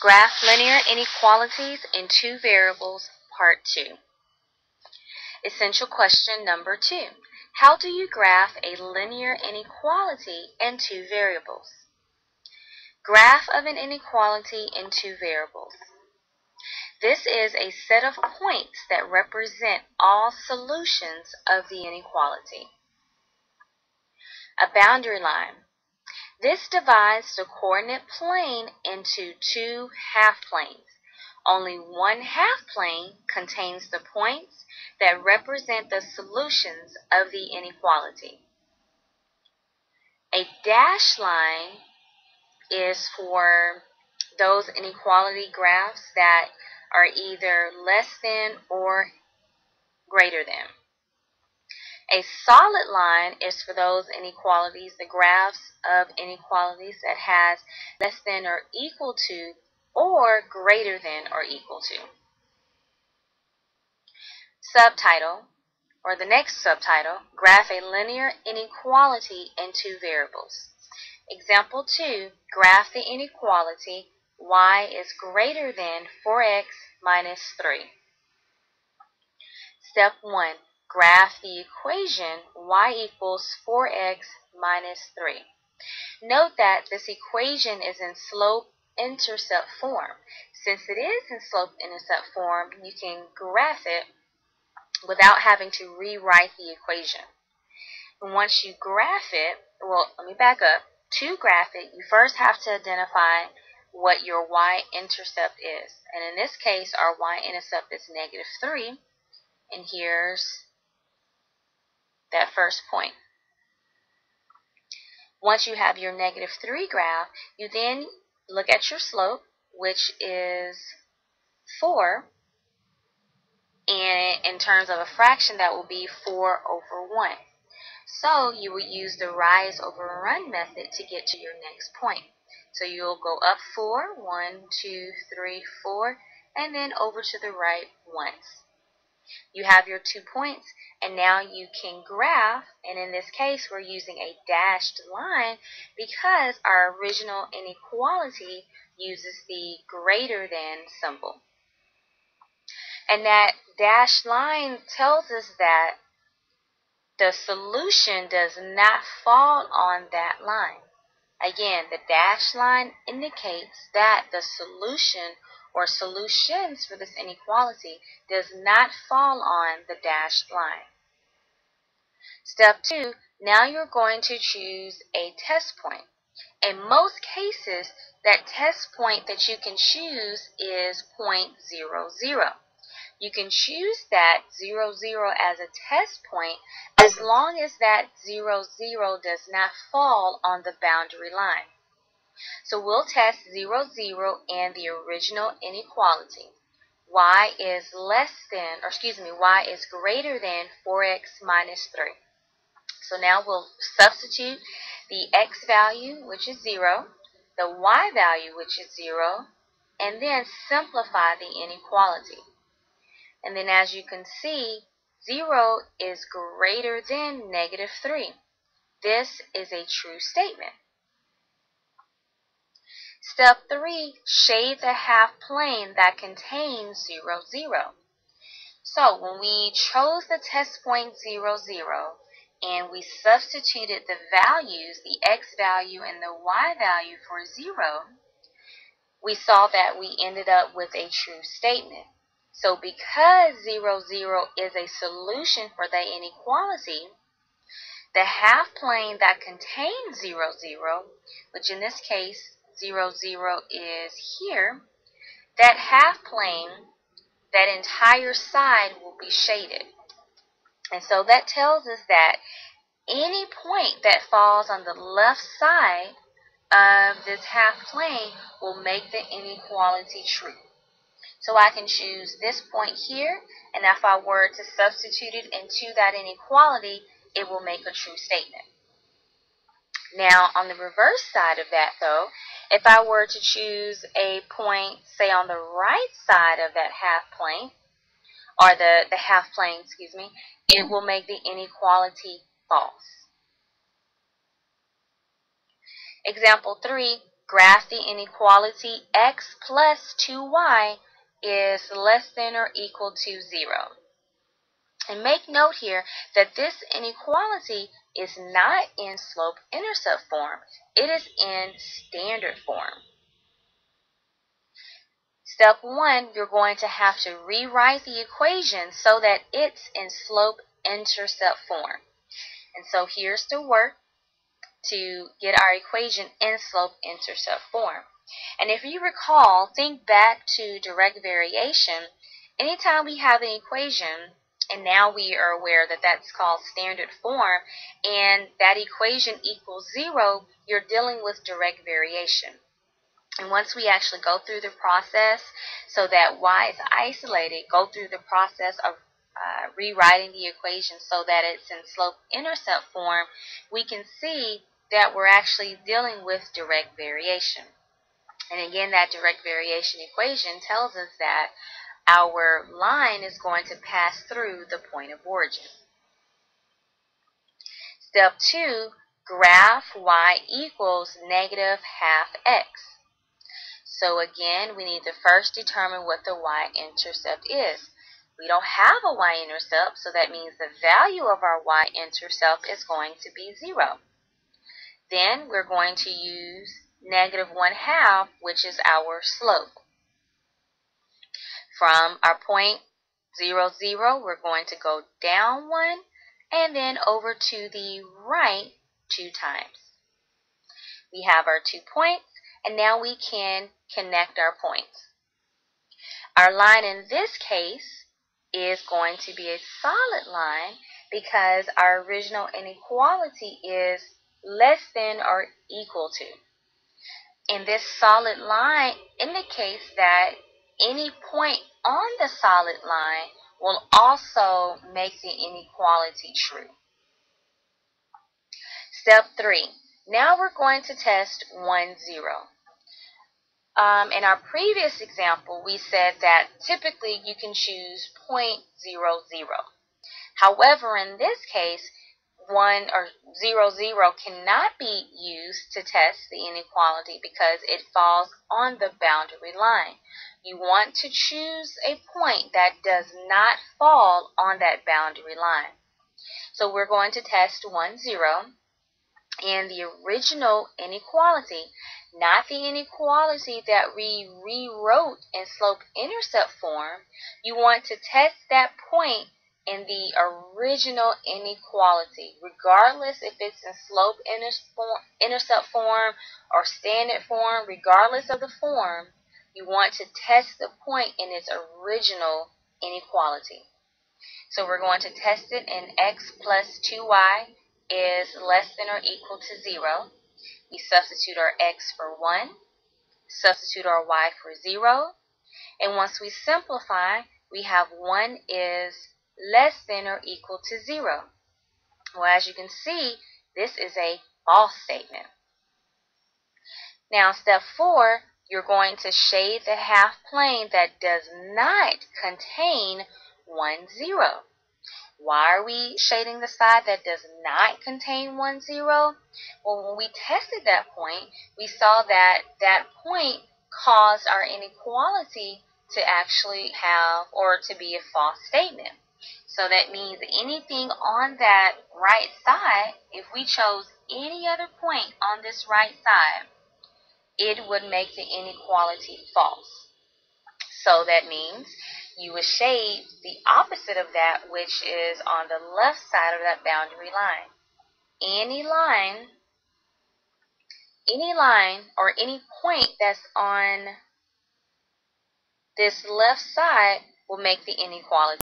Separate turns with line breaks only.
Graph linear inequalities in two variables, part 2. Essential question number 2. How do you graph a linear inequality in two variables? Graph of an inequality in two variables. This is a set of points that represent all solutions of the inequality. A boundary line. This divides the coordinate plane into two half-planes. Only one half-plane contains the points that represent the solutions of the inequality. A dashed line is for those inequality graphs that are either less than or greater than. A solid line is for those inequalities, the graphs of inequalities that has less than or equal to or greater than or equal to. Subtitle, or the next subtitle, graph a linear inequality in two variables. Example 2, graph the inequality y is greater than 4x minus 3. Step 1. Graph the equation y equals 4x minus 3. Note that this equation is in slope-intercept form. Since it is in slope-intercept form, you can graph it without having to rewrite the equation. And once you graph it, well, let me back up. To graph it, you first have to identify what your y-intercept is. And in this case, our y-intercept is negative 3. And here's that first point. Once you have your negative 3 graph, you then look at your slope, which is 4. And in terms of a fraction, that will be 4 over 1. So you would use the rise over run method to get to your next point. So you'll go up 4, 1, 2, 3, 4, and then over to the right once. You have your 2 points, and now you can graph, and in this case we're using a dashed line because our original inequality uses the greater than symbol. And that dashed line tells us that the solution does not fall on that line. Again, the dashed line indicates that the solution or solutions for this inequality does not fall on the dashed line. Step 2, now you're going to choose a test point. In most cases, that test point that you can choose is point 0, 0. You can choose that 0, 0 as a test point as long as that 0, 0 does not fall on the boundary line. So we'll test 0, 0 and the original inequality. Y is greater than 4x minus 3. So now we'll substitute the x value, which is 0, the y value, which is 0, and then simplify the inequality. And then as you can see, 0 is greater than negative 3. This is a true statement. Step 3, shade the half plane that contains 0, 0. So when we chose the test point 0, 0, and we substituted the values, the x value and the y value for 0, we saw that we ended up with a true statement. So because 0, 0 is a solution for the inequality, the half plane that contains 0, 0, which in this case 0, 0 is here, that half plane, that entire side will be shaded. And so that tells us that any point that falls on the left side of this half plane will make the inequality true. So I can choose this point here, and if I were to substitute it into that inequality, it will make a true statement. Now, on the reverse side of that, though, if I were to choose a point, say, on the right side of that half plane, or the half plane, it will make the inequality false. Example 3, graph the inequality x plus 2y is less than or equal to 0. And make note here that this inequality is not in slope-intercept form. It is in standard form. Step 1, you're going to have to rewrite the equation so that it's in slope-intercept form. And so here's the work to get our equation in slope-intercept form. And if you recall, think back to direct variation. Anytime we have an equation, and now we are aware that that's called standard form, and that equation equals 0, you're dealing with direct variation. And once we actually go through the process so that y is isolated, go through the process of rewriting the equation so that it's in slope-intercept form, we can see that we're actually dealing with direct variation. And again, that direct variation equation tells us that our line is going to pass through the point of origin. Step 2, graph y equals negative half x. So again, we need to first determine what the y-intercept is. We don't have a y-intercept, so that means the value of our y-intercept is going to be 0. Then we're going to use negative 1/2, which is our slope. From our point 0, 0, we're going to go down 1 and then over to the right 2 times. We have our 2 points, and now we can connect our points. Our line in this case is going to be a solid line because our original inequality is less than or equal to. And this solid line indicates that any point on the solid line will also make the inequality true. Step 3. Now we're going to test 1, 0. In our previous example, we said that typically you can choose 0.00. However, in this case, 1 or 0, 0 cannot be used to test the inequality because it falls on the boundary line. You want to choose a point that does not fall on that boundary line. So we're going to test 1, 0. And the original inequality, not the inequality that we rewrote in slope-intercept form. You want to test that point in the original inequality, regardless if it's in slope-intercept form or standard form, regardless of the form, you want to test the point in its original inequality. So we're going to test it in x plus 2y is less than or equal to 0. We substitute our x for 1, substitute our y for 0, and once we simplify, we have 1 is less than or equal to 0. Well, as you can see, this is a false statement. Now, step 4, you're going to shade the half plane that does not contain 1, 0. Why are we shading the side that does not contain 1, 0? Well, when we tested that point, we saw that that point caused our inequality to actually have or to be a false statement. So that means anything on that right side, if we chose any other point on this right side, it would make the inequality false. So that means you would shade the opposite of that, which is on the left side of that boundary line. Any line or any point that's on this left side will make the inequality